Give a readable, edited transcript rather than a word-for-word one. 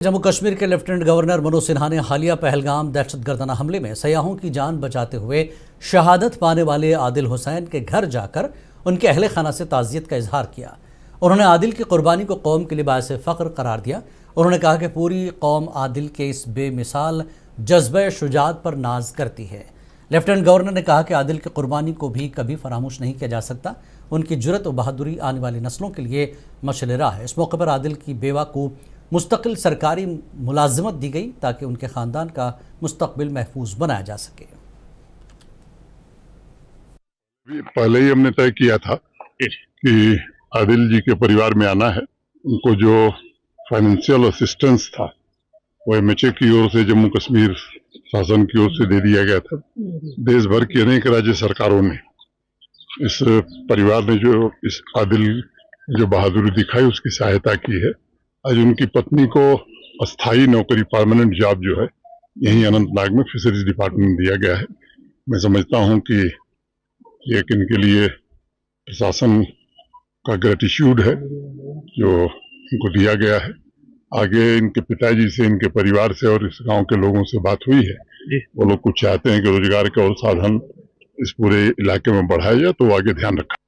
जम्मू कश्मीर के lieutenant governor Manoj Sinha ने हालिया पहलगाम दहशतगर्दाना हमले में सयाहों की जान बचाते हुए शहादत पाने वाले आदिल हुसैन के घर जाकर उनके अहले खाना से ताज़ियत का इजहार किया। उन्होंने आदिल की कुर्बानी को कौम के लिए बायस फ़ख्र करार दिया। उन्होंने कहा कि पूरी कौम आदिल के इस बेमिसाल जज्बे शुजाअत पर नाज करती है। लेफ्टिनेंट गवर्नर ने कहा कि आदिल की कुर्बानी को भी कभी फरामोश नहीं किया जा सकता। उनकी जुर्रत और बहादुरी आने वाली नस्लों के लिए मशअल राह है। इस मौके पर आदिल की बेवा को मुस्तकिल सरकारी मुलाजमत दी गई ताकि उनके ख़ानदान का मुस्तकबिल महफूज बनाया जा सके। पहले ही हमने तय किया था कि आदिल जी के परिवार में आना है। उनको जो फाइनेंशियल असिस्टेंस था वो एमएचए की ओर से जम्मू कश्मीर शासन की ओर से दे दिया गया था। देश भर की अनेक राज्य सरकारों ने इस परिवार ने जो इस आदिल जो बहादुरी दिखाई उसकी सहायता की है। आज उनकी पत्नी को अस्थायी नौकरी परमानेंट जॉब जो है यहीं अनंतनाग में फिशरीज डिपार्टमेंट में दिया गया है। मैं समझता हूं कि एक इनके लिए प्रशासन का ग्रेटिट्यूड है जो इनको दिया गया है। आगे इनके पिताजी से, इनके परिवार से और इस गांव के लोगों से बात हुई है। वो लोग कुछ चाहते हैं कि रोजगार के और साधन इस पूरे इलाके में बढ़ाया जाए, तो आगे ध्यान रखा।